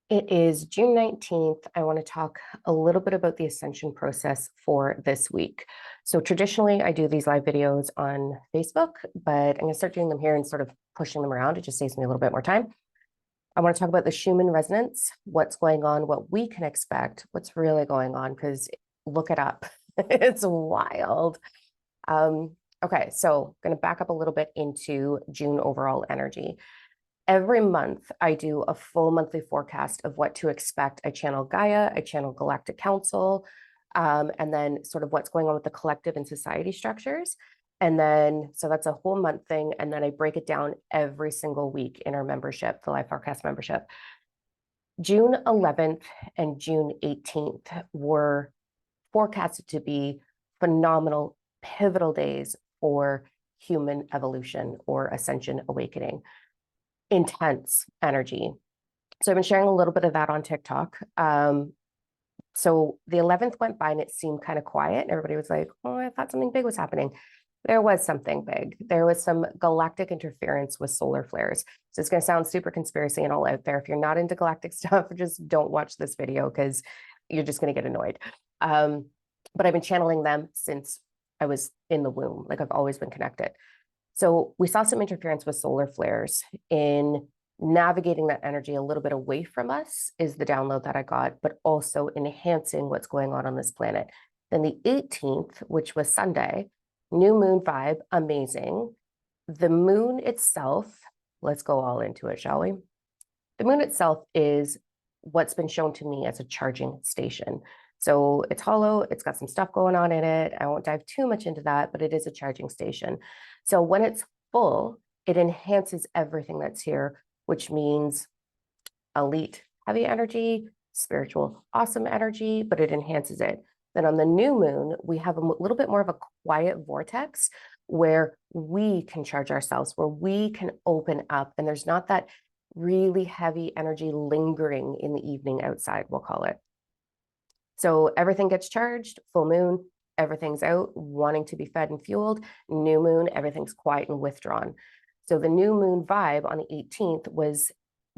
It is June 19th. I want to talk a little bit about the Ascension process for this week. So traditionally, I do these live videos on Facebook, but I'm going to start doing them here and sort of pushing them around. It just saves me a little bit more time. I want to talk about the Schumann Resonance, what's going on, what we can expect, what's really going on, because look it up. It's wild. Okay, so I'm going to back up a little bit into June overall energy. Every month, I do a full monthly forecast of what to expect. I channel Gaia, I channel Galactic Council, and then sort of what's going on with the collective and society structures. And then, so that's a whole month thing. And then I break it down every single week in our membership, the Live Forecast membership. June 11th and June 18th were forecasted to be phenomenal, pivotal days for human evolution or ascension awakening. Intense energy. So I've been sharing a little bit of that on TikTok. So the 11th went by and it seemed kind of quiet. Everybody was like, oh, I thought something big was happening. There was something big. There was some galactic interference with solar flares. So it's going to sound super conspiracy and all out there. If you're not into galactic stuff, just don't watch this video because you're just going to get annoyed. But I've been channeling them since I was in the womb. Like I've always been connected. So we saw some interference with solar flares in navigating that energy a little bit away from us is the download that I got, but also enhancing what's going on this planet. Then the 18th, which was Sunday, new moon vibe, amazing. The moon itself, let's go all into it, shall we? The moon itself is what's been shown to me as a charging station. So it's hollow, it's got some stuff going on in it. I won't dive too much into that, but it is a charging station. So when it's full, it enhances everything that's here, which means elite, heavy energy, spiritual, awesome energy, but it enhances it. Then on the new moon, we have a little bit more of a quiet vortex where we can charge ourselves, where we can open up, and there's not that really heavy energy lingering in the evening outside, we'll call it. So everything gets charged, full moon, everything's out, wanting to be fed and fueled. New moon, everything's quiet and withdrawn. So the new moon vibe on the 18th was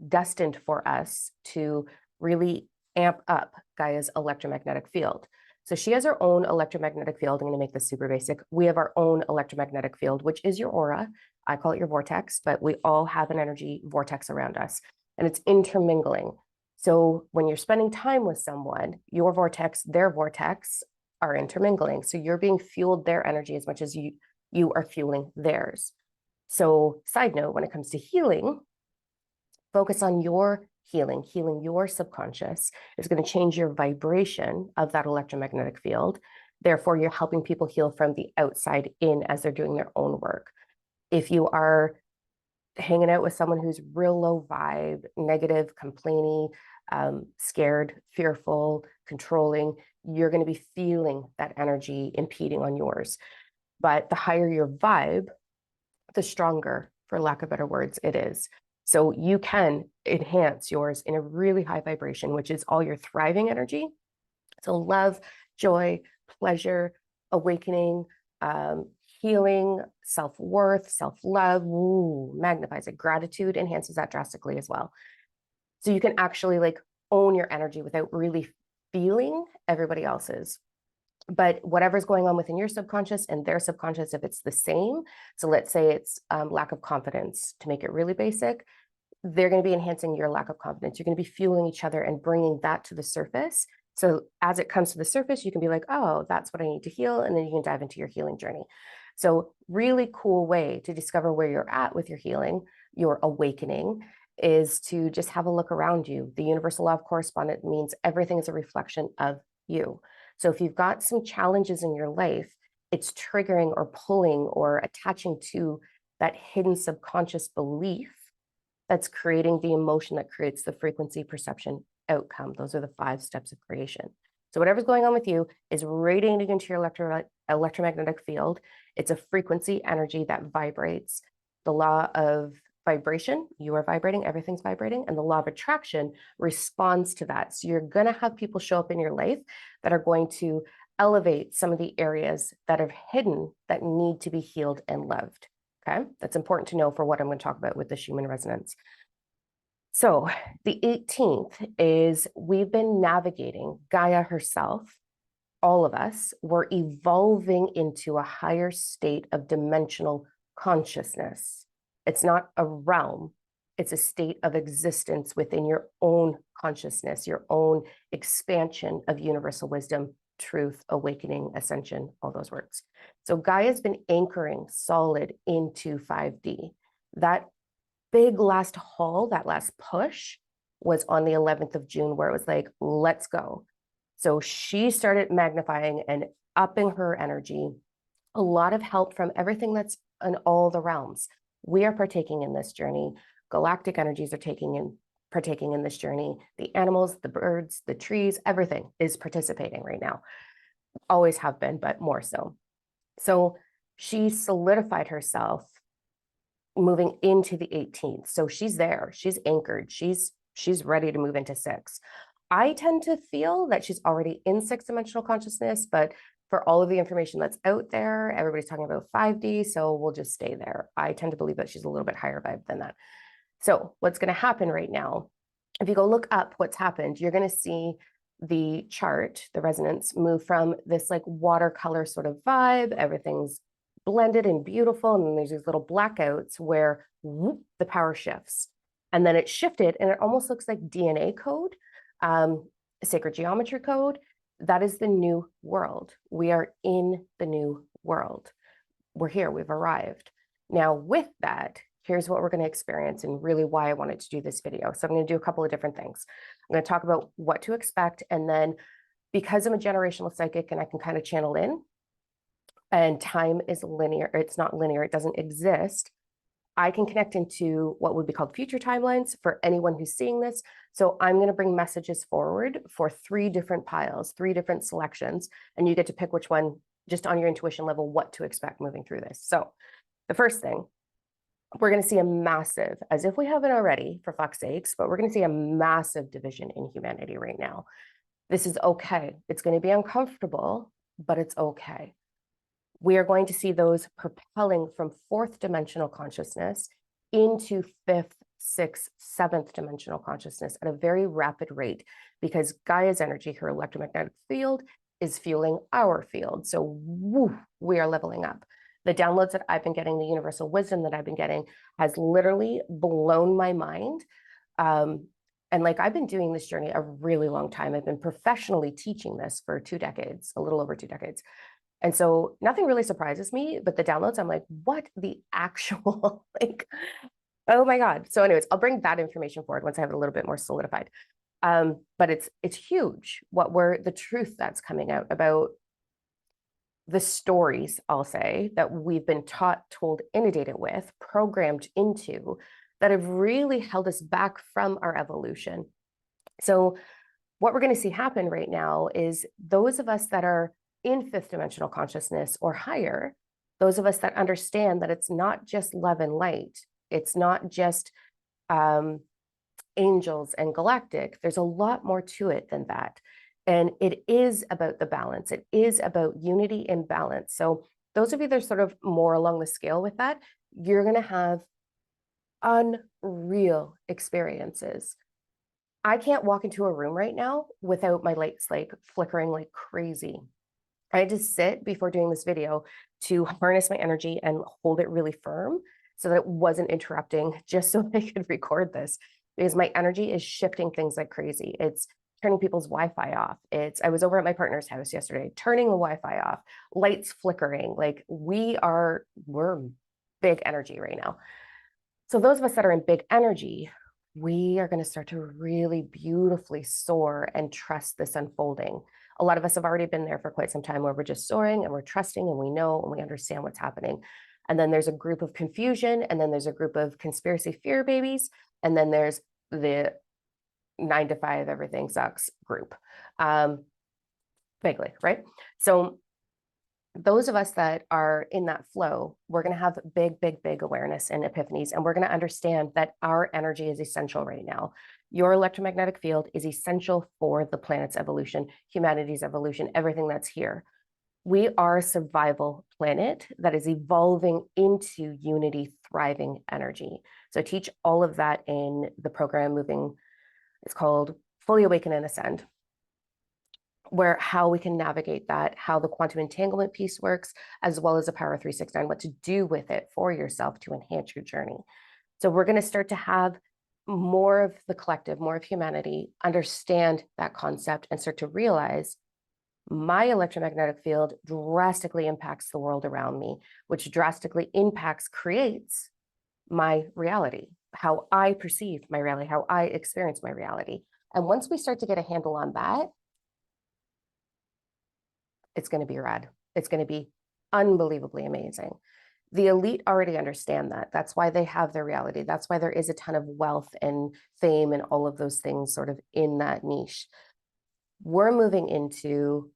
destined for us to really amp up Gaia's electromagnetic field. So she has her own electromagnetic field. I'm going to make this super basic. We have our own electromagnetic field, which is your aura. I call it your vortex, but we all have an energy vortex around us, and it's intermingling. So when you're spending time with someone, your vortex, their vortex are intermingling. So you're being fueled their energy as much as you are fueling theirs. So side note, when it comes to healing, focus on your healing your subconscious is going to change your vibration of that electromagnetic field. Therefore, you're helping people heal from the outside in as they're doing their own work. If you are hanging out with someone who's real low vibe, negative, complaining, scared, fearful, controlling, you're going to be feeling that energy impeding on yours. But the higher your vibe, the stronger, for lack of better words, it is. So you can enhance yours in a really high vibration, which is all your thriving energy. So love, joy, pleasure, awakening, healing, self-worth, self-love, magnifies it. Gratitude enhances that drastically as well. So you can actually like own your energy without really feeling everybody else's. But whatever's going on within your subconscious and their subconscious, if it's the same, so let's say it's lack of confidence, to make it really basic, they're going to be enhancing your lack of confidence. You're going to be fueling each other and bringing that to the surface. So as it comes to the surface, you can be like, oh, that's what I need to heal. And then you can dive into your healing journey. So really cool way to discover where you're at with your healing, your awakening, is to just have a look around you. The universal law of correspondence means everything is a reflection of you. So if you've got some challenges in your life, it's triggering or pulling or attaching to that hidden subconscious belief that's creating the emotion that creates the frequency, perception, outcome. Those are the 5 steps of creation. So whatever's going on with you is radiating into your electromagnetic field. It's a frequency energy that vibrates. The law of vibration, you are vibrating, everything's vibrating, and the law of attraction responds to that. So you're going to have people show up in your life that are going to elevate some of the areas that are hidden that need to be healed and loved. Okay, that's important to know for what I'm going to talk about with the Schumann resonance. So the 18th is we've been navigating Gaia herself. All of us were evolving into a higher state of dimensional consciousness. It's not a realm, it's a state of existence within your own consciousness, your own expansion of universal wisdom, truth, awakening, ascension, all those words. So Gaia's been anchoring solid into 5D. That big last haul, that last push was on the 11th of June, where it was like, let's go. So she started magnifying and upping her energy. A lot of help from everything that's in all the realms. We are partaking in this journey. Galactic energies are partaking in this journey. The animals, the birds, the trees, everything is participating right now. Always have been, but more so. So she solidified herself moving into the 18th. So she's there, she's anchored, she's ready to move into 6. I tend to feel that she's already in 6-dimensional consciousness, but for all of the information that's out there, everybody's talking about 5D, so we'll just stay there. I tend to believe that she's a little bit higher vibe than that. So what's going to happen right now, if you go look up what's happened, you're going to see the chart, the resonance, move from this like watercolor sort of vibe, everything's blended and beautiful, and then there's these little blackouts where whoop, the power shifts. And then it shifted, and it almost looks like DNA code, sacred geometry code. That is the new world. We are in the new world. We're here, we've arrived. Now with that, here's what we're going to experience and really why I wanted to do this video. So I'm going to do a couple of different things. I'm going to talk about what to expect, and then because I'm a generational psychic and I can kind of channel in, and time is linear, it's not linear, it doesn't exist, I can connect into what would be called future timelines for anyone who's seeing this. So I'm going to bring messages forward for 3 different piles, 3 different selections, and you get to pick which one, just on your intuition level, what to expect moving through this. So the first thing, we're going to see a massive, as if we haven't already, for fuck's sakes, but we're going to see a massive division in humanity right now. This is okay. It's going to be uncomfortable, but it's okay. We are going to see those propelling from 4th dimensional consciousness into 5th, 6th, 7th dimensional consciousness at a very rapid rate, because Gaia's energy, her electromagnetic field, is fueling our field. So woo, we are leveling up. The downloads that I've been getting, the universal wisdom that I've been getting, has literally blown my mind. And like, I've been doing this journey a really long time. I've been professionally teaching this for 2 decades, a little over 2 decades. And so nothing really surprises me, but the downloads, I'm like, what the actual, like, oh my God. So anyways, I'll bring that information forward once I have it a little bit more solidified. But it's huge the truth that's coming out about the stories, I'll say, that we've been taught, told, inundated with, programmed into, that have really held us back from our evolution. So what we're going to see happen right now is those of us that are in 5th dimensional consciousness or higher, those of us that understand that it's not just love and light, it's not just angels and galactic, there's a lot more to it than that. And it is about the balance. It is about unity and balance. So those of you that are sort of more along the scale with that, you're going to have unreal experiences. I can't walk into a room right now without my lights like flickering like crazy. I had to sit before doing this video to harness my energy and hold it really firm so that it wasn't interrupting, just so I could record this, because my energy is shifting things like crazy. It's turning people's Wi-Fi off. I was over at my partner's house yesterday, turning the Wi-Fi off, lights flickering. Like we're big energy right now. So those of us that are in big energy, we are going to start to really beautifully soar and trust this unfolding. A lot of us have already been there for quite some time, where we're just soaring and we're trusting and we know and we understand what's happening. And then there's a group of confusion, and then there's a group of conspiracy fear babies, and then there's the 9 to 5 everything sucks group, vaguely, right? So those of us that are in that flow, we're going to have big awareness and epiphanies, and we're going to understand that our energy is essential right now. Your electromagnetic field is essential for the planet's evolution, humanity's evolution, everything that's here. We are a survival planet that is evolving into unity, thriving energy. So I teach all of that in the program moving, it's called Fully Awaken and Ascend, where how we can navigate that, how the quantum entanglement piece works, as well as the Power 369, what to do with it for yourself to enhance your journey. So we're going to start to have more of the collective, more of humanity understand that concept and start to realize my electromagnetic field drastically impacts the world around me, which drastically creates my reality, how I perceive my reality, how I experience my reality. And once we start to get a handle on that, it's going to be rad. It's going to be unbelievably amazing. The elite already understand that. That's why they have their reality. That's why there is a ton of wealth and fame and all of those things sort of in that niche. We're moving into,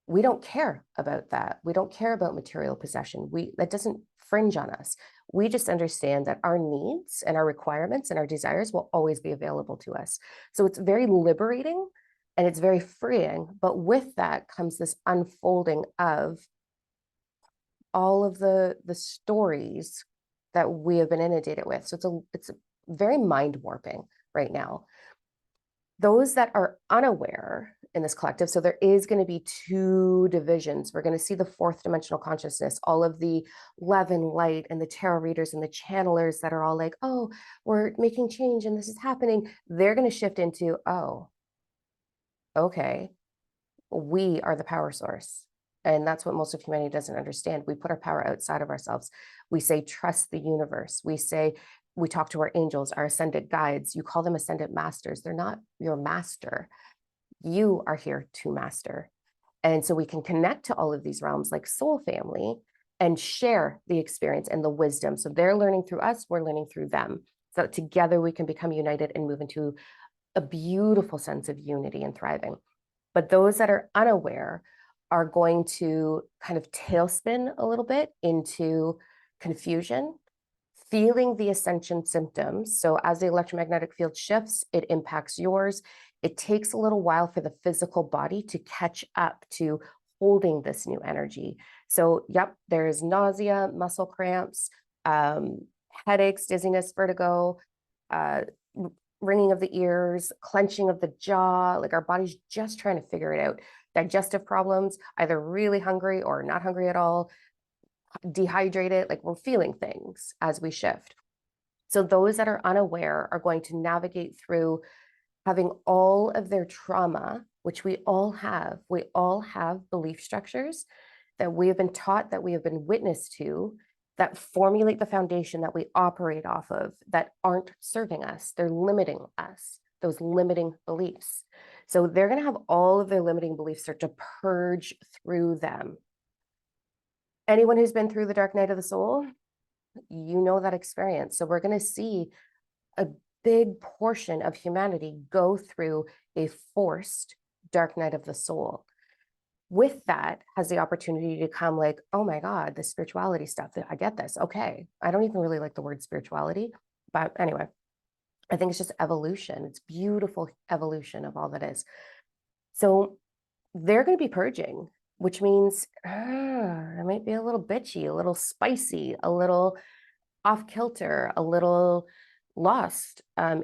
we don't care about that. We don't care about material possession. That doesn't fringe on us. We just understand that our needs and our requirements and our desires will always be available to us. So it's very liberating and it's very freeing. But with that comes this unfolding of all of the stories that we have been inundated with. So it's very mind warping right now. Those that are unaware in this collective, so there is going to be two divisions. We're going to see the fourth dimensional consciousness, all of the love and light and the tarot readers and the channelers that are all like, oh, we're making change and this is happening. They're going to shift into, oh, okay, we are the power source. And that's what most of humanity doesn't understand. We put our power outside of ourselves. We say, trust the universe. We talk to our angels, our ascended guides. You call them ascended masters. They're not your master. You are here to master. And so we can connect to all of these realms like soul family and share the experience and the wisdom. So they're learning through us, we're learning through them. So together we can become united and move into a beautiful sense of unity and thriving. But those that are unaware are going to kind of tailspin a little bit into confusion, feeling the ascension symptoms. So as the electromagnetic field shifts, it impacts yours. It takes a little while for the physical body to catch up to holding this new energy. So, yep, there's nausea, muscle cramps, headaches, dizziness, vertigo, ringing of the ears, clenching of the jaw. Like our body's just trying to figure it out. Digestive problems, either really hungry or not hungry at all, dehydrated, like we're feeling things as we shift. So those that are unaware are going to navigate through having all of their trauma, which we all have belief structures that we have been taught, that we have been witness to, that formulate the foundation that we operate off of, that aren't serving us. They're limiting us, those limiting beliefs. So they're going to have all of their limiting beliefs start to purge through them. Anyone who's been through the dark night of the soul, you know that experience. So we're going to see a big portion of humanity go through a forced dark night of the soul. With that has the opportunity to come like, oh my God, the spirituality stuff, I get this. Okay. I don't even really like the word spirituality, but anyway, I think it's just evolution. It's beautiful evolution of all that is. So they're going to be purging, which means I might be a little bitchy, a little spicy, a little off kilter, a little lost,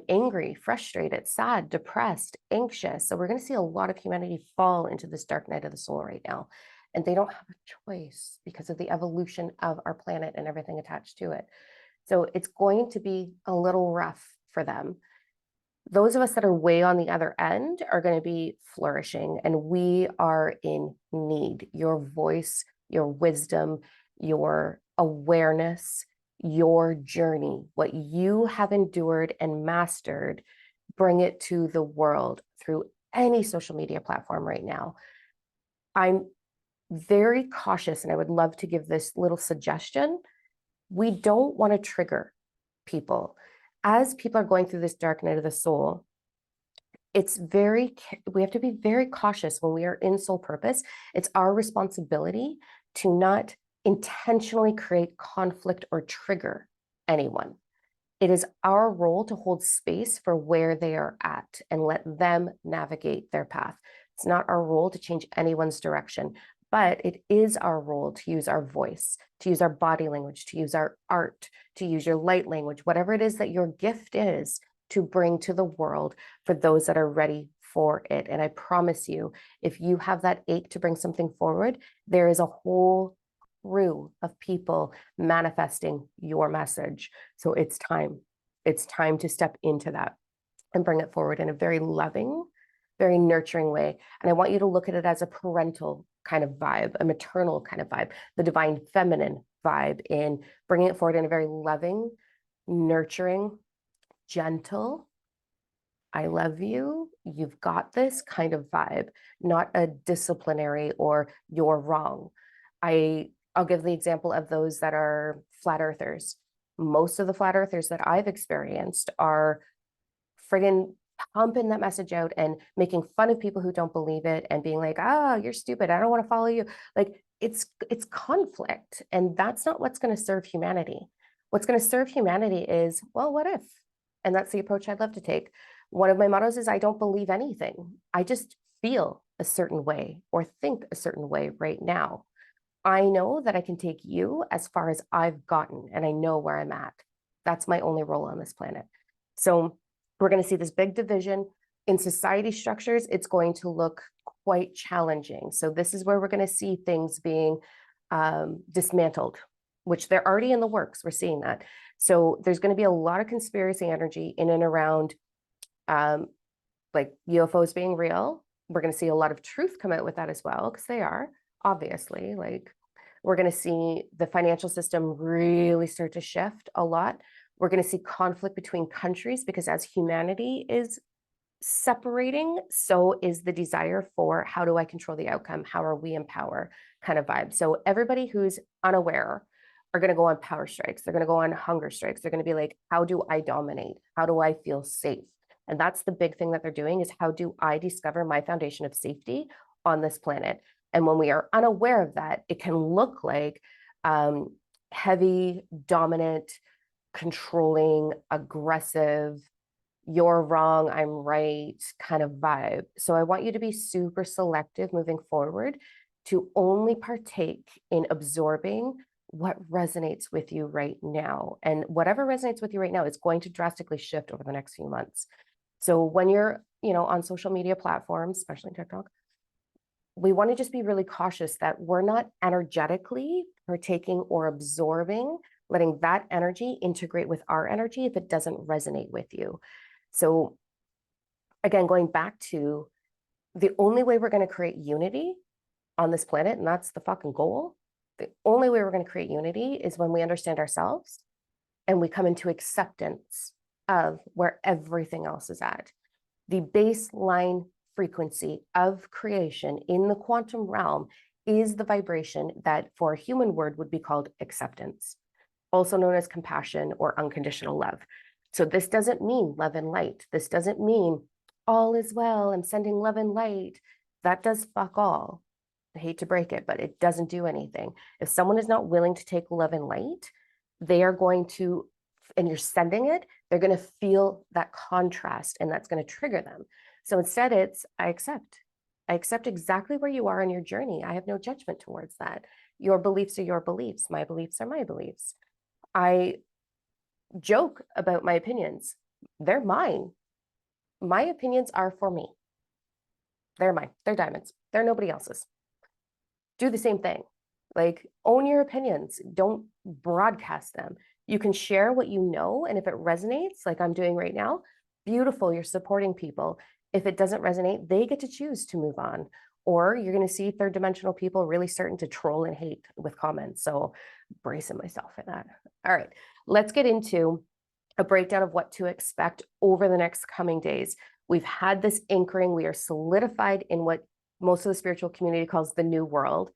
angry, frustrated, sad, depressed, anxious. So we're going to see a lot of humanity fall into this dark night of the soul right now. And they don't have a choice because of the evolution of our planet and everything attached to it. So it's going to be a little rough for them. Those of us that are way on the other end are going to be flourishing, and we are in need. Your voice, your wisdom, your awareness, your journey, what you have endured and mastered, bring it to the world through any social media platform right now. I'm very cautious, and I would love to give this little suggestion. We don't want to trigger people. As people are going through this dark night of the soul, we have to be very cautious when we are in soul purpose. It's our responsibility to not intentionally create conflict or trigger anyone. It is our role to hold space for where they are at and let them navigate their path. It's not our role to change anyone's direction. But it is our role to use our voice, to use our body language, to use our art, to use your light language, whatever it is that your gift is, to bring to the world for those that are ready for it. And I promise you, if you have that ache to bring something forward, there is a whole crew of people manifesting your message. So it's time. It's time to step into that and bring it forward in a very loving, very nurturing way. And I want you to look at it as a parental kind of vibe, a maternal kind of vibe, the divine feminine vibe, in bringing it forward in a very loving, nurturing, gentle, I love you, you've got this kind of vibe, not a disciplinary or you're wrong. I'll give the example of those that are flat earthers. Most of the flat earthers that I've experienced are friggin' pumping that message out and making fun of people who don't believe it and being like, oh, you're stupid, I don't want to follow you. Like it's conflict, and that's not what's going to serve humanity. What's going to serve humanity is, well, what if? And that's the approach I'd love to take. One of my mottos is I don't believe anything. I just feel a certain way or think a certain way right now. I know that I can take you as far as I've gotten, and I know where I'm at. That's my only role on this planet. So we're going to see this big division in society structures. It's going to look quite challenging. So this is where we're going to see things being dismantled, which they're already in the works. We're seeing that. So there's going to be a lot of conspiracy energy in and around like UFOs being real. We're going to see a lot of truth come out with that as well, because they are, obviously. Like, we're going to see the financial system really start to shift a lot. We're going to see conflict between countries, because as humanity is separating, so is the desire for how do I control the outcome? How are we in power kind of vibe. So everybody who's unaware are going to go on power strikes. They're going to go on hunger strikes. They're going to be like, how do I dominate? How do I feel safe? And that's the big thing that they're doing, is how do I discover my foundation of safety on this planet? And when we are unaware of that, it can look like heavy, dominant, controlling, aggressive, you're wrong, I'm right kind of vibe. So I want you to be super selective moving forward to only partake in absorbing what resonates with you right now. And whatever resonates with you right now is going to drastically shift over the next few months. So when you're, on social media platforms, especially TikTok, we want to just be really cautious that we're not energetically partaking or absorbing, letting that energy integrate with our energy if it doesn't resonate with you. So again, going back to the only way we're going to create unity on this planet, and that's the fucking goal, the only way we're going to create unity is when we understand ourselves and we come into acceptance of where everything else is at. The baseline frequency of creation in the quantum realm is the vibration that for a human word would be called acceptance, also known as compassion or unconditional love. So this doesn't mean love and light. This doesn't mean all is well, I'm sending love and light. That does fuck all. I hate to break it, but it doesn't do anything. If someone is not willing to take love and light, they are going to, and you're sending it, they're going to feel that contrast, and that's going to trigger them. So instead it's, I accept exactly where you are in your journey. I have no judgment towards that. Your beliefs are your beliefs. My beliefs are my beliefs. I joke about my opinions. They're mine. My opinions are for me. They're mine. They're diamonds. They're nobody else's. Do the same thing. Like, own your opinions. Don't broadcast them. You can share what you know, and if it resonates, like I'm doing right now, beautiful, you're supporting people. If it doesn't resonate, they get to choose to move on. Or you're going to see third dimensional people really starting to troll and hate with comments. So bracing myself for that. All right, let's get into a breakdown of what to expect over the next coming days. We've had this anchoring. We are solidified in what most of the spiritual community calls the new world.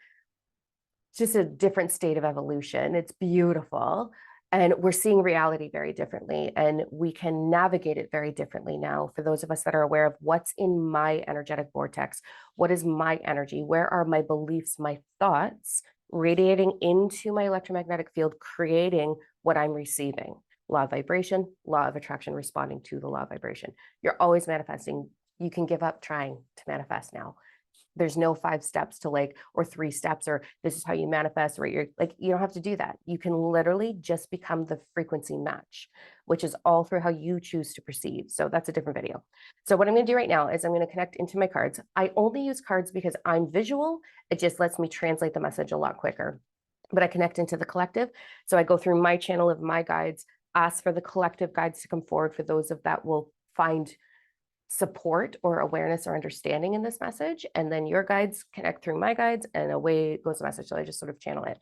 It's just a different state of evolution. It's beautiful. And we're seeing reality very differently, and we can navigate it very differently now. For those of us that are aware of what's in my energetic vortex, what is my energy, where are my beliefs, my thoughts radiating into my electromagnetic field, creating what I'm receiving. Law of vibration, law of attraction, responding to the law of vibration. You're always manifesting. You can give up trying to manifest now. There's no 5 steps to like, or 3 steps, or this is how you manifest, right? You're like, you don't have to do that. You can literally just become the frequency match, which is all through how you choose to perceive. So that's a different video. So what I'm going to do right now is I'm going to connect into my cards. I only use cards because I'm visual. It just lets me translate the message a lot quicker. But I connect into the collective. So I go through my channel of my guides, ask for the collective guides to come forward for those of that will find support or awareness or understanding in this message. And then your guides connect through my guides and away goes the message. So I just sort of channel it.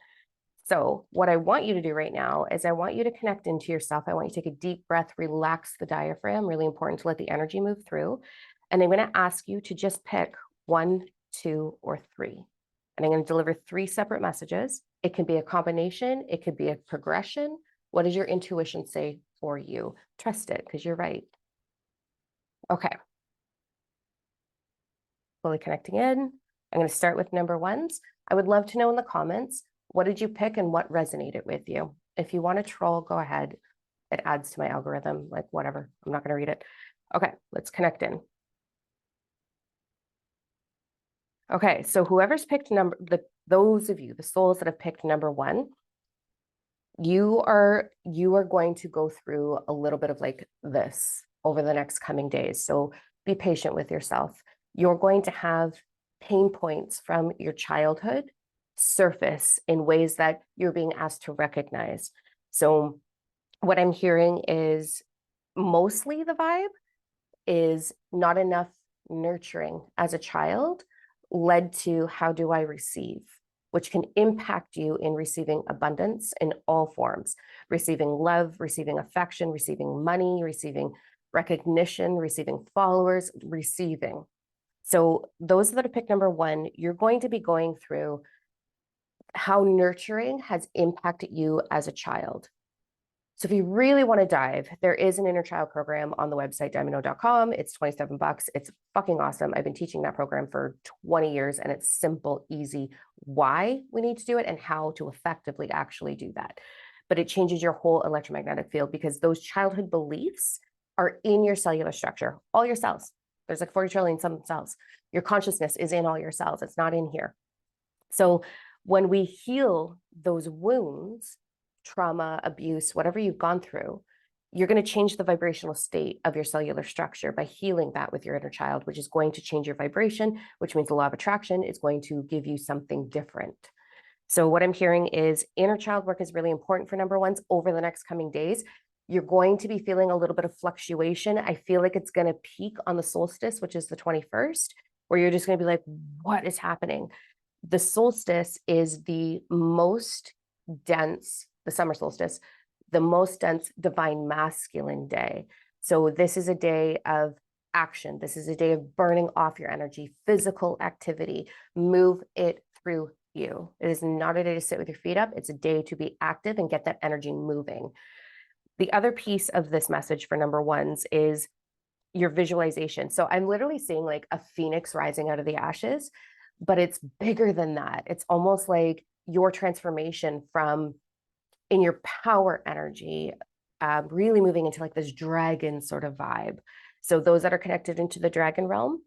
So what I want you to do right now is I want you to connect into yourself. I want you to take a deep breath, relax the diaphragm, really important to let the energy move through. And I'm going to ask you to just pick 1, 2, or 3. And I'm going to deliver 3 separate messages. It can be a combination. It could be a progression. What does your intuition say for you? Trust it because you're right. Okay. Fully connecting in. I'm going to start with number 1s. I would love to know in the comments, what did you pick and what resonated with you? If you want to troll, go ahead. It adds to my algorithm, like whatever. I'm not going to read it. Okay, let's connect in. Okay, so whoever's picked those of you, the souls that have picked number 1, you are going to go through a little bit of like this over the next coming days. So be patient with yourself. You're going to have pain points from your childhood surface in ways that you're being asked to recognize. So what I'm hearing is mostly the vibe is not enough nurturing as a child led to how do I receive, which can impact you in receiving abundance in all forms, receiving love, receiving affection, receiving money, receiving recognition, receiving followers, receiving. So those that have picked number 1, you're going to be going through how nurturing has impacted you as a child. So if you really want to dive, there is an inner child program on the website, diamond.com. It's $27. It's fucking awesome. I've been teaching that program for 20 years and it's simple, easy, why we need to do it and how to effectively actually do that. But it changes your whole electromagnetic field because those childhood beliefs are in your cellular structure, all your cells. There's like 40 trillion some cells. Your consciousness is in all your cells. It's not in here. So when we heal those wounds, trauma, abuse, whatever you've gone through, you're going to change the vibrational state of your cellular structure by healing that with your inner child, which is going to change your vibration, which means the law of attraction is going to give you something different. So what I'm hearing is inner child work is really important for number 1s over the next coming days. You're going to be feeling a little bit of fluctuation. I feel like it's going to peak on the solstice, which is the 21st, where you're just going to be like, what is happening? The solstice is the most dense, the summer solstice, the most dense divine masculine day. So this is a day of action. This is a day of burning off your energy, physical activity, move it through you. It is not a day to sit with your feet up. It's a day to be active and get that energy moving. The other piece of this message for number 1s is your visualization. So I'm literally seeing like a phoenix rising out of the ashes, but it's bigger than that. It's almost like your transformation from in your power energy, really moving into like this dragon sort of vibe. So those that are connected into the dragon realm,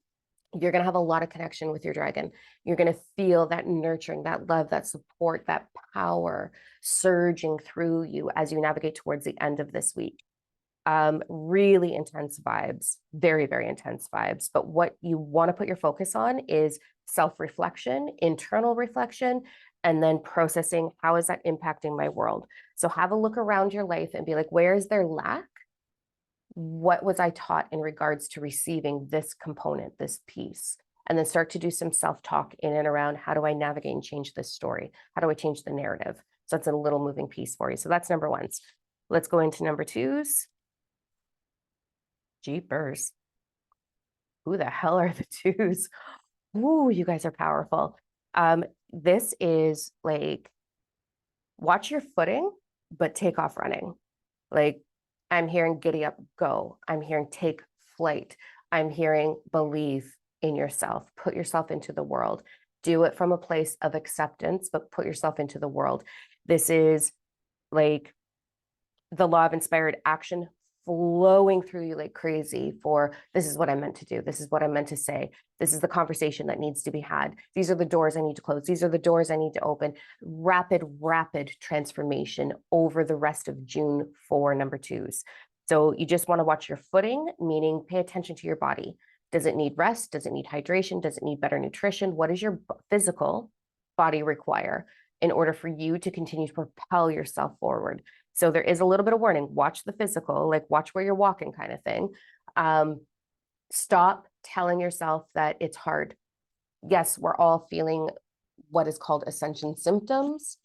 you're going to have a lot of connection with your dragon. You're going to feel that nurturing, that love, that support, that power surging through you as you navigate towards the end of this week. Really intense vibes, very, very intense vibes. But what you want to put your focus on is self-reflection, internal reflection, and then processing how is that impacting my world. So have a look around your life and be like, where is there lack? What was I taught in regards to receiving this component, this piece? And then start to do some self-talk in and around how do I navigate and change this story? How do I change the narrative? So that's a little moving piece for you. So that's number 1s. Let's go into number 2s. Jeepers. Who the hell are the 2s? Ooh, you guys are powerful. This is like, watch your footing, but take off running. Like, I'm hearing giddy up, go. I'm hearing take flight. I'm hearing believe in yourself. Put yourself into the world. Do it from a place of acceptance, but put yourself into the world. This is like the law of inspired action flowing through you like crazy for this is what I meant to do. This is what I meant to say. This is the conversation that needs to be had. These are the doors I need to close. These are the doors I need to open. Rapid, rapid transformation over the rest of June for number twos. So you just want to watch your footing, meaning pay attention to your body. Does it need rest? Does it need hydration? Does it need better nutrition? What does your physical body require in order for you to continue to propel yourself forward? So there is a little bit of warning. Watch the physical, like watch where you're walking kind of thing. Stop telling yourself that it's hard. Yes, we're all feeling what is called ascension symptoms,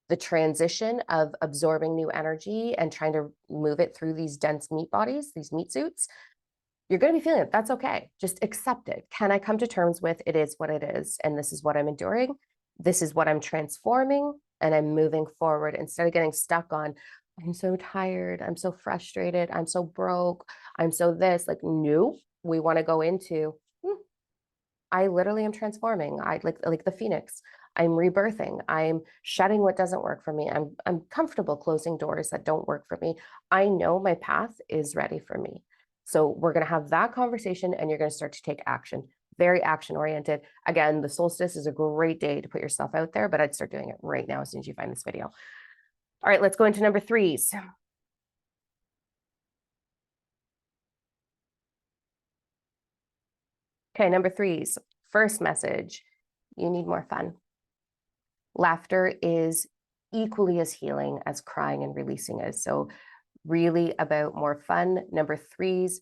the transition of absorbing new energy and trying to move it through these dense meat bodies, these meat suits. You're going to be feeling it. That's okay. Just accept it. Can I come to terms with it is what it is, and this is what I'm enduring? This is what I'm transforming, and I'm moving forward instead of getting stuck on, I'm so tired. I'm so frustrated. I'm so broke. I'm so this. Like, no, we want to go into, I literally am transforming. I like the phoenix. I'm rebirthing. I'm shedding what doesn't work for me. I'm comfortable closing doors that don't work for me. I know my path is ready for me. So we're going to have that conversation and you're going to start to take action. Very action oriented. Again, the solstice is a great day to put yourself out there, but I'd start doing it right now as soon as you find this video. All right, let's go into number threes. Okay, number threes. First message, you need more fun. Laughter is equally as healing as crying and releasing is. So really about more fun. Number threes,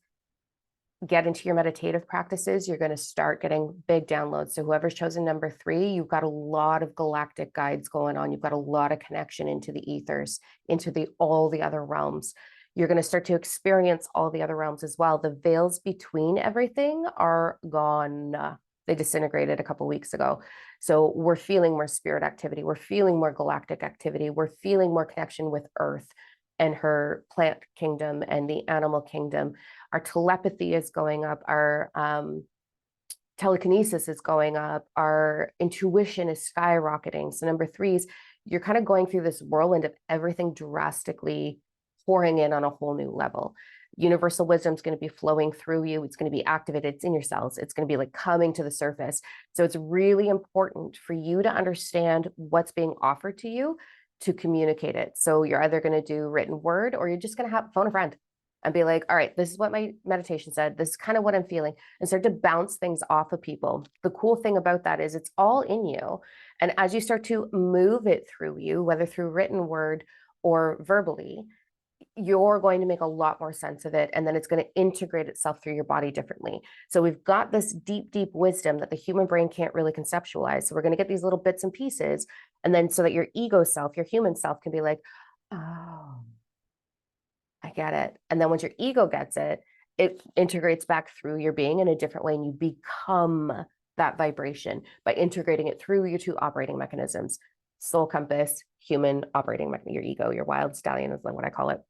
get into your meditative practices. You're going to start getting big downloads. So whoever's chosen number three, you've got a lot of galactic guides going on. You've got a lot of connection into the ethers, into all the other realms. You're going to start to experience all the other realms as well. The veils between everything are gone. They disintegrated a couple of weeks ago. So we're feeling more spirit activity. We're feeling more galactic activity. We're feeling more connection with Earth and her plant kingdom and the animal kingdom. Our telepathy is going up. Our telekinesis is going up. Our intuition is skyrocketing. So number threes, you're kind of going through this whirlwind of everything drastically pouring in on a whole new level. Universal wisdom is going to be flowing through you. It's going to be activated. It's in your cells. It's going to be like coming to the surface. So it's really important for you to understand what's being offered to you to communicate it. So you're either going to do written word or you're just going to phone a friend and be like, all right, this is what my meditation said. This is kind of what I'm feeling, and start to bounce things off of people. The cool thing about that is it's all in you. And as you start to move it through you, whether through written word or verbally, you're going to make a lot more sense of it. And then it's going to integrate itself through your body differently. So we've got this deep, deep wisdom that the human brain can't really conceptualize. So we're going to get these little bits and pieces. And then so that your ego self, your human self can be like, oh, I get it. And then once your ego gets it, it integrates back through your being in a different way. And you become that vibration by integrating it through your two operating mechanisms: soul compass, human operating mechanism, your ego, your wild stallion is what I call it.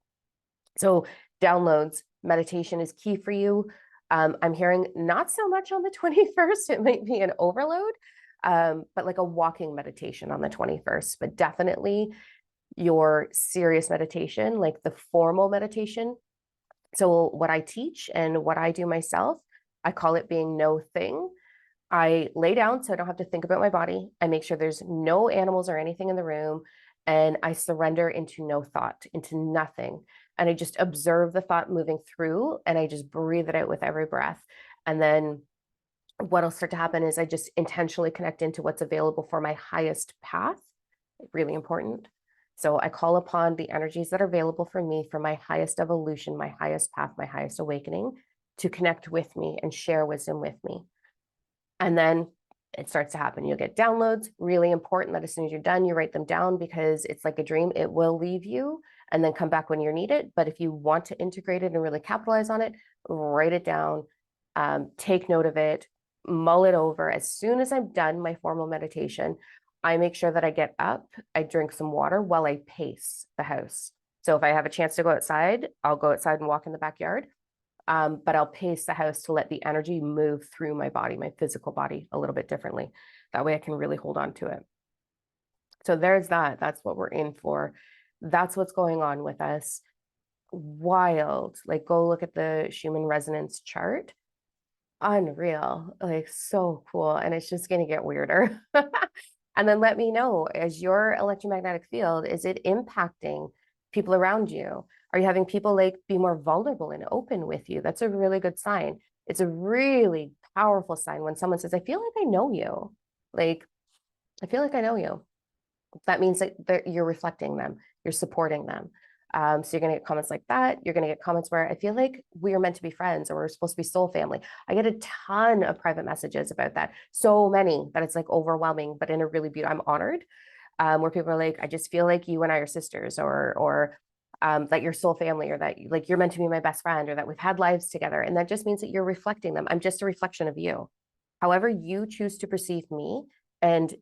So downloads, meditation is key for you. I'm hearing not so much on the 21st. It might be an overload, but like a walking meditation on the 21st, but definitely your serious meditation, like the formal meditation. So what I teach and what I do myself, I call it being no thing. I lay down so I don't have to think about my body. I make sure there's no animals or anything in the room. And I surrender into no thought, into nothing. And I just observe the thought moving through and I just breathe it out with every breath. And then what'll start to happen is I just intentionally connect into what's available for my highest path. Really important. So I call upon the energies that are available for me for my highest evolution, my highest path, my highest awakening to connect with me and share wisdom with me. And then it starts to happen. You'll get downloads. Really important that as soon as you're done, you write them down because it's like a dream. It will leave you and then come back when you need it. But if you want to integrate it and really capitalize on it, write it down, take note of it, mull it over. As soon as I'm done my formal meditation, I make sure that I get up, I drink some water while I pace the house. So if I have a chance to go outside, I'll go outside and walk in the backyard. But I'll pace the house to let the energy move through my body, my physical body, a little bit differently. That way I can really hold on to it. So there's that. That's what we're in for. That's what's going on with us. wild. Like, go look at the Schumann Resonance chart. Unreal, like so cool. And it's just going to get weirder. And then let me know, is your electromagnetic field, is it impacting people around you? Are you having people like be more vulnerable and open with you? That's a really good sign. It's a really powerful sign when someone says, I feel like I know you. Like, I feel like I know you. That means that you're reflecting them, you're supporting them. So you're going to get comments like that. You're going to get comments where I feel like we are meant to be friends or we're supposed to be soul family. I get a ton of private messages about that. So many that it's like overwhelming, but in a really beautiful, I'm honored. Where people are like, I just feel like you and I are sisters, or that you're soul family, or that like you're meant to be my best friend, or that we've had lives together. And that just means that you're reflecting them. I'm just a reflection of you. However you choose to perceive me and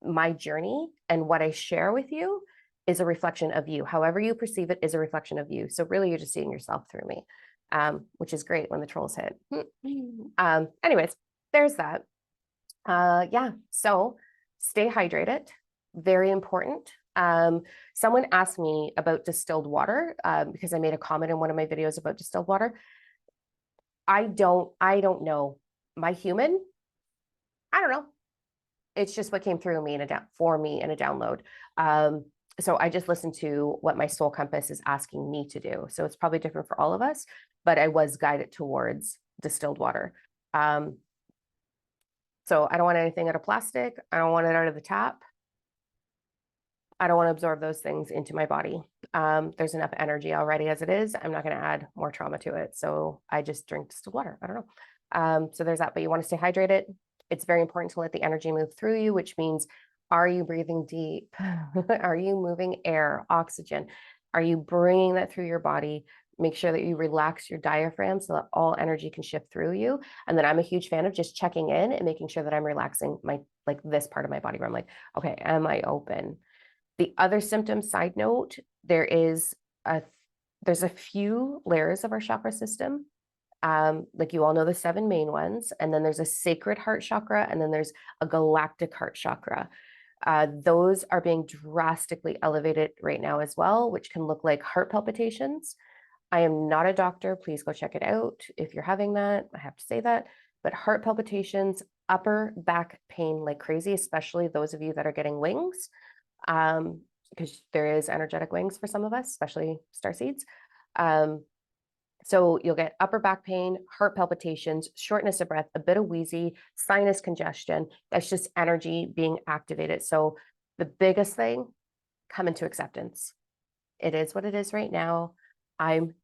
my journey and what I share with you is a reflection of you. However you perceive it is a reflection of you. So really, you're just seeing yourself through me, which is great when the trolls hit. Anyways, there's that. Yeah, so stay hydrated. Very important. Someone asked me about distilled water because I made a comment in one of my videos about distilled water. I don't know. My human, I don't know. It's just what came through me for me in a download. So I just listened to what my soul compass is asking me to do. So it's probably different for all of us, but I was guided towards distilled water. So I don't want anything out of plastic. I don't want it out of the tap. I don't want to absorb those things into my body. There's enough energy already as it is. I'm not going to add more trauma to it. So I just drink distilled water. I don't know. So there's that, but you want to stay hydrated. It's very important to let the energy move through you, which means, are you breathing deep? Are you moving air, oxygen? Are you bringing that through your body? Make sure that you relax your diaphragm so that all energy can shift through you. And then I'm a huge fan of just checking in and making sure that I'm relaxing my, like this part of my body where I'm like, okay, am I open? The other symptom, side note, there's a few layers of our chakra system. Like you all know the 7 main ones, and then there's a sacred heart chakra, and then there's a galactic heart chakra. Those are being drastically elevated right now as well, which can look like heart palpitations. I am not a doctor. Please go check it out if you're having that. I have to say that. But heart palpitations, upper back pain like crazy, especially those of you that are getting wings, because there is energetic wings for some of us, especially starseeds. So you'll get upper back pain, heart palpitations, shortness of breath, a bit of wheezy, sinus congestion. That's just energy being activated. So the biggest thing, come into acceptance. It is what it is right now. I'm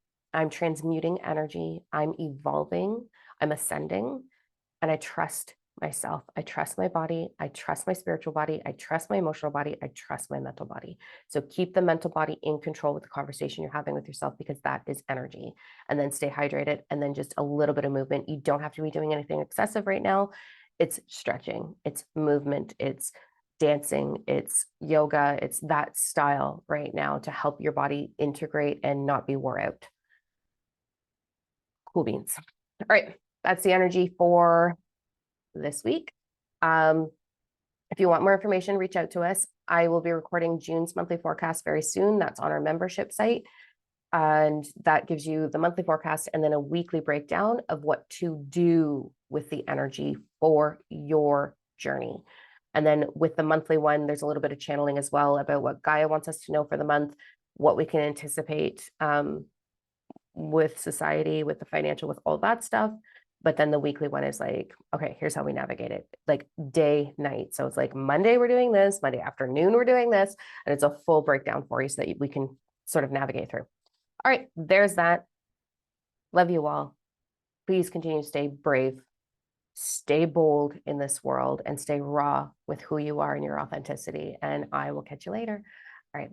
transmuting energy. I'm evolving. I'm ascending, and I trust myself. I trust my body. I trust my spiritual body. I trust my emotional body. I trust my mental body. So keep the mental body in control with the conversation you're having with yourself, because that is energy. And then stay hydrated, and then just a little bit of movement. You don't have to be doing anything excessive right now. It's stretching, it's movement, it's dancing, it's yoga, it's that style right now to help your body integrate and not be wore out. Cool beans. All right, that's the energy for this week. If you want more information, reach out to us. I will be recording June's monthly forecast very soon. That's on our membership site. And that gives you the monthly forecast and then a weekly breakdown of what to do with the energy for your journey. And then with the monthly one, there's a little bit of channeling as well about what Gaia wants us to know for the month, what we can anticipate with society, with the financial, with all that stuff. But then the weekly one is like, okay, here's how we navigate it, like day, night. So it's like Monday, we're doing this, Monday afternoon, we're doing this. And it's a full breakdown for you so that we can sort of navigate through. All right, there's that. Love you all. Please continue to stay brave, stay bold in this world, and stay raw with who you are and your authenticity. And I will catch you later. All right.